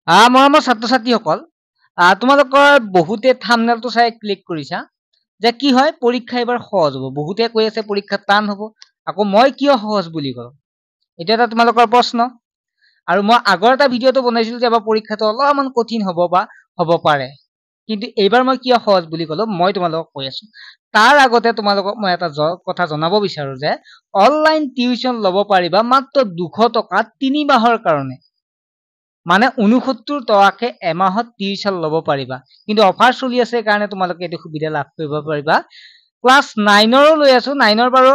মৰমৰ ছাত্ৰ ছাত্ৰীসকল, তোমালোকৰ বহুতে থাম্বনেইলটো চাই ক্লিক কৰিছা যে কি হয় পৰীক্ষা এবাৰ সহজ হ'ব। বহুতে কৈ আছে পৰীক্ষা টান হ'ব। আকৌ মই কিয় সহজ বুলি কওঁ? এইটো এটা তোমালোকৰ প্ৰশ্ন। আৰু মই আগৰ এটা ভিডিঅ'টো বনাইছিলো যে এবাৰ পৰীক্ষাটো অলপমান কঠিন হ'ব বা হ'ব পাৰে, কিন্তু এইবাৰ মই কিয় সহজ বুলি ক'লো মই তোমালোকক কৈ আছো। তাৰ আগতে তোমালোকক মই এটা কথা জনাব বিচাৰো যে অনলাইন টিউচন ল'ব পাৰিবা মাত্ৰ 200 টকা 3 মাহৰ কাৰণে। মানে 69 টকাকে এমাহত টিউচন ল'ব পাৰিবা। কিন্তু অফাৰ চলি আছে কাৰণে তোমালোকে এইটো সুবিধা লাভ কৰিব পাৰিবা। ক্লাছ 9ৰো লৈ আছো। 9ৰ বাৰু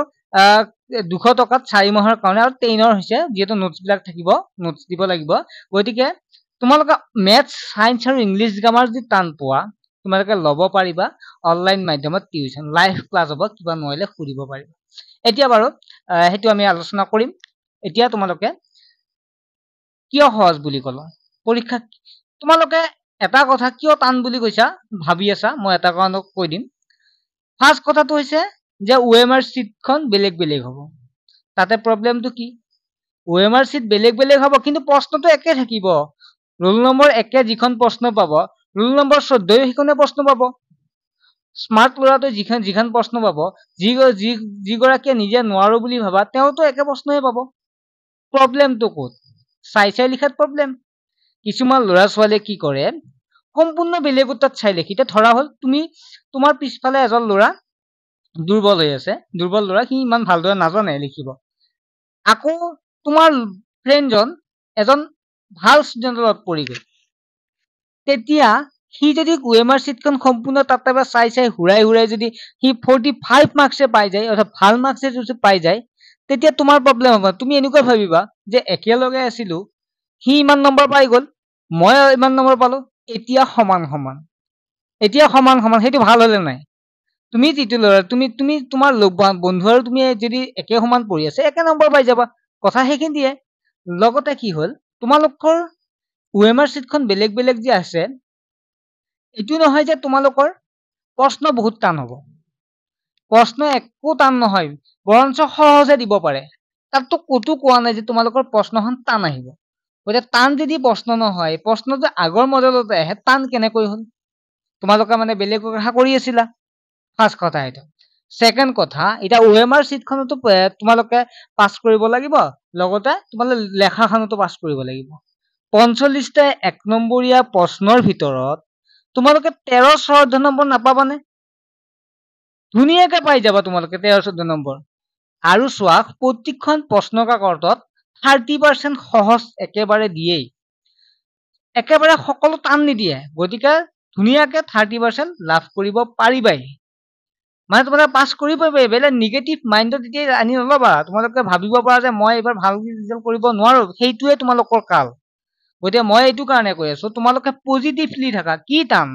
200 টকাত 4 মাহৰ কাৰণে, আৰু 10ৰ হৈছে যিহেতু নোটছ বিলাক থাকিব, নোটছ দিব লাগিব। গতিকে তোমালোকে মেথছ, সায়েন্স আৰু ইংলিছ গ্ৰামাৰ যদি টান পোৱা তোমালোকে ল'ব পাৰিবা অনলাইন মাধ্যমত টিউচন। লাইভ ক্লাছ হ'ব, কিবা নোৱাৰিলে সুধিব পাৰিবা। এতিয়া বাৰু সেইটো আমি আলোচনা কৰিম। এতিয়া তোমালোকে কিয় সহজ বুলি ক'লো পৰীক্ষা, তোমালোকে এটা কথা কিয় টান বুলি কৈছা ভাবি আছা, মই এটা কাৰণত কৈ দিম। ফাৰ্ষ্ট কথাটো হৈছে যে OMR চিটখন বেলেগ বেলেগ হ'ব। তাতে প্ৰব্লেমটো কি? OMR চিট বেলেগ বেলেগ হ'ব, কিন্তু প্ৰশ্নটো একে থাকিব। ৰোল নম্বৰ একে, যিখন প্ৰশ্ন পাব ৰোল নম্বৰ 14 সেইখনে প্ৰশ্ন পাব। স্মাৰ্ট ল'ৰাটোৱে যিখন প্ৰশ্ন পাব, যিগৰাকীয়ে নিজে নোৱাৰো বুলি ভাবা তেওঁতো একে প্ৰশ্নই পাব। প্ৰব্লেমটো ক'ত? চাই চাই লিখাত প্ৰব্লেম। কিছুমান ল'ৰা ছোৱালীয়ে কি কৰে সম্পূৰ্ণ বেলেগ তাত চাই লিখি। এতিয়া ধৰা হ'ল তোমাৰ পিছফালে এজন ল'ৰা দুৰ্বল হৈ আছে, দুৰ্বল ল'ৰা, সি ইমান ভালদৰে নাজানে লিখিব। আকৌ তোমাৰ ফ্ৰেণ্ডজন এজন ভাল ষ্টুডেণ্টৰ লগত পৰি গ'ল। তেতিয়া সি যদি OMR চিটখন সম্পূৰ্ণ তাতে চাই চাই ঘূৰাই ঘূৰাই যদি সি 45 মাৰ্কছে পাই যায়, অৰ্থাৎ ভাল মাৰ্কছে যদি পাই যায়, তেতিয়া তোমাৰ প্ৰব্লেম হ'ব। তুমি এনেকুৱা ভাবিবা যে একেলগে আছিলো, সি ইমান নম্বৰ পাই গ'ল, মই ইমান নম্বৰ পালো, এতিয়া সমান সমান। এতিয়া সমান সমান সেইটো ভাল হ'লে নাই? তুমি যিটো ল'ৰা, তুমি তোমাৰ বন্ধু আৰু তুমি যদি একে সমান পঢ়ি আছে, একে নম্বৰ পাই যাবা। কথা সেইখিনিয়ে। লগতে কি হ'ল, তোমালোকৰ OMR চিটখন বেলেগ বেলেগ যে আছে, এইটো নহয় যে তোমালোকৰ প্ৰশ্ন বহুত টান হ'ব। প্ৰশ্ন একো টান নহয়, বৰঞ্চ সহজে দিব পাৰে। তাততো ক'তো কোৱা নাই যে তোমালোকৰ প্ৰশ্নখন টান আহিব। গতিকে টান যদি প্ৰশ্ন নহয়, প্ৰশ্ন যে আগৰ মডেলতে আহে, টান কেনেকৈ হ'ল? তোমালোকে মানে বেলেগক আশা কৰি আছিলা। ফাৰ্ষ্ট কথা এইটো। ছেকেণ্ড কথা, এতিয়া OMR চিটখনতো তোমালোকে পাছ কৰিব লাগিব, লগতে তোমালোকে লেখাখনতো পাছ কৰিব লাগিব। 45টা 1 নম্বৰীয়া প্ৰশ্নৰ ভিতৰত তোমালোকে 13-14 নম্বৰ নাপাবানে? ধুনীয়াকে পাই যাবা তোমালোকে 13-14 নম্বৰ। আৰু চোৱা, প্ৰত্যেকখন প্ৰশ্ন কাকতত 30% সহজ একেবাৰে দিয়েই, একেবাৰে সকলো টান নিদিয়ে। গতিকে ধুনীয়াকে 30% লাভ কৰিব পাৰিবাই। মানে তোমালোকে পাছ কৰিবই পাৰিবা। বেলেগ নিগেটিভ মাইণ্ডত এতিয়া আনি নল'বা। তোমালোকে ভাবিব পাৰা যে মই এইবাৰ ভাল ৰিজাল্ট কৰিব নোৱাৰো, সেইটোৱে তোমালোকৰ কাল। গতিকে মই এইটো কাৰণে কৈ আছো, তোমালোকে পজিটিভলি থাকা। কি টান?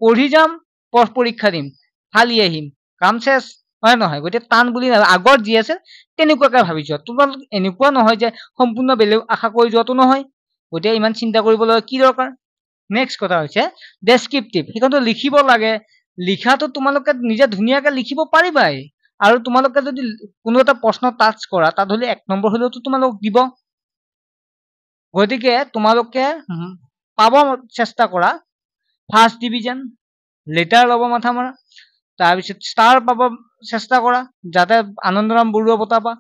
পঢ়ি যাম, পৰীক্ষা দিম, ফালি আহিম, কাম চেছ, হয় নহয়? গতিকে টান বুলি আগত যি আছে তেনেকুৱাকে ভাবি যোৱা। তোমালোক এনেকুৱা নহয় যে সম্পূৰ্ণ বেলেগ আশা কৰি যোৱাটো নহয়। গতিকে ইমান চিন্তা কৰিবলৈ কি দৰকাৰ? নেক্সট কথা হৈছে ডেছক্ৰিপটিভ। সেইখনতো লিখিব লাগে। লিখাটো তোমালোকে নিজে ধুনীয়াকে লিখিব পাৰিবাই। আৰু তোমালোকে যদি কোনো এটা প্ৰশ্ন টাচ কৰা, তাত হলে 1 নম্বৰ হলেওতো তোমালোক দিব। গতিকে তোমালোকে পাব চেষ্টা কৰা। ফাৰ্ষ্ট ডিভিজন, লেটাৰ ল'ব মাথা মাৰা। তাৰপিছত ষ্টাৰ পাব চেষ্টা কৰা, যাতে আনন্দৰাম বৰুৱা বঁটা পা।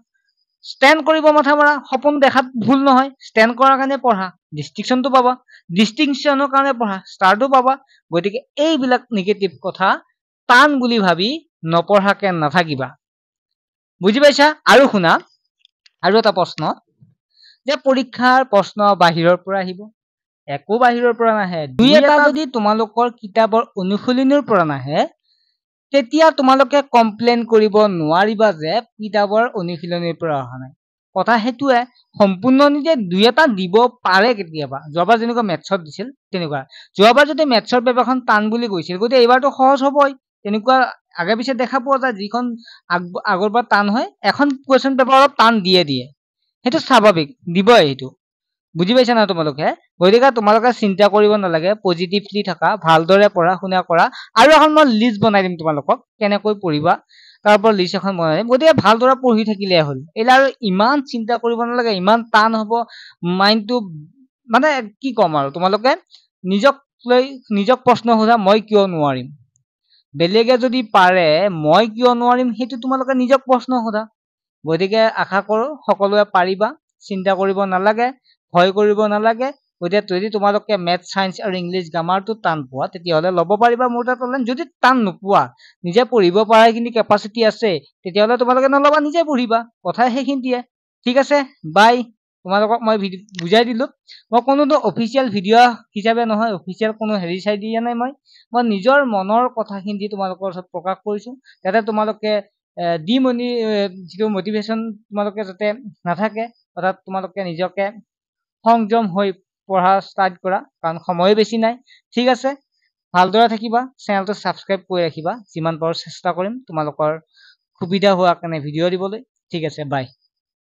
ষ্টেণ্ড কৰিব মাথা মাৰা। সপোন দেখাত ভুল নহয়, ষ্টেণ্ড কৰাৰ কাৰণে পঢ়া, ডিষ্টিংশ্যনটো পাবা। ডিষ্টিংশ্যনৰ কাৰণে পঢ়া, ষ্টাৰটো পাবা। গতিকে এইবিলাক নিগেটিভ কথা টান বুলি ভাবি নপঢ়াকে নাথাকিবা। বুজি পাইছা? আৰু শুনা, আৰু এটা প্ৰশ্ন, যে পৰীক্ষাৰ প্ৰশ্ন বাহিৰৰ পৰা আহিব। একো বাহিৰৰ পৰা নাহে। দুই এটা যদি তোমালোকৰ কিতাপৰ অনুশীলনীৰ পৰা নাহে, তেতিয়া তোমালোকে কমপ্লেইন কৰিব নোৱাৰিবা যে কিতাপৰ অনুশীলনীৰ পৰা অহা নাই। কথা সেইটোৱে, সম্পূৰ্ণ নিদিয়ে, 2 এটা দিব পাৰে কেতিয়াবা। যোৱাবাৰ যেনেকুৱা মেথছত দিছিল তেনেকুৱা। যোৱাবাৰ যদি মেথছৰ পেপাৰখন টান বুলি কৈছিল, গতিকে এইবাৰতো সহজ হ'বই। তেনেকুৱা আগে পিছে দেখা পোৱা যায়, যিখন আগৰবাৰ টান হয়, এখন কুৱেশ্যন পেপাৰ অলপ টান দিয়ে। সেইটো স্বাভাৱিক, দিবই সেইটো। বুজি পাইছা না তোমালোকে? গতিকে তোমালোকে চিন্তা কৰিব নালাগে, পজিটিভলি থাকা, ভালদৰে পঢ়া শুনা কৰা। আৰু এখন মই লিষ্ট বনাই দিম তোমালোকক, কেনেকৈ পঢ়িবা তাৰ পৰা লিষ্ট এখন বনাই দিম। গতিকে ভালদৰে পঢ়ি থাকিলে হ'ল। এইবিলাক আৰু ইমান চিন্তা কৰিব নালাগে, ইমান টান হ'ব, মাইণ্ডটো মানে কি ক'ম আৰু তোমালোকে নিজক লৈ নিজক প্ৰশ্ন সোধা মই কিয় নোৱাৰিম বেলেগে যদি পাৰে মই কিয় নোৱাৰিম সেইটো তোমালোকে নিজক প্ৰশ্ন সোধা গতিকে আশা কৰো সকলোৱে পাৰিবা চিন্তা কৰিব নালাগে ভয় কৰিব নালাগে গতিকে যদি তোমালোকে মেথ সায়েন্স আৰু ইংলিছ গ্ৰামাৰটো টান পোৱা তেতিয়াহ'লে ল'ব পাৰিবা মোৰ তাত অনলাইন যদি টান নোপোৱা নিজে পঢ়িব পাৰা কিন্তু কেপাচিটি আছে তেতিয়াহ'লে তোমালোকে নল'বা নিজে পঢ়িবা কথা সেইখিনিয়ে ঠিক আছে বাই তোমালোকক মই বুজাই দিলো মই কোনোটো অফিচিয়েল ভিডিঅ' হিচাপে নহয় অফিচিয়েল কোনো হেৰি চাই দিয়া নাই মই নিজৰ মনৰ কথাখিনি তোমালোকৰ ওচৰত প্ৰকাশ কৰিছো যাতে তোমালোকে যিটো মটিভেশ্যন তোমালোকে যাতে নাথাকে অৰ্থাৎ তোমালোকে নিজকে সংযম হৈ পঢ়া ষ্টাৰ্ট কৰা কাৰণ সময় বেছি নাই ঠিক আছে ভালদৰে থাকিবা চেনেলটো সাবস্ক্ৰাইব কৰি ৰাখিবা যিমান পাৰো চেষ্টা কৰিম তোমালোকৰ সুবিধা হোৱা কাৰণে ভিডিঅ' দিবলৈ ঠিক আছে বাই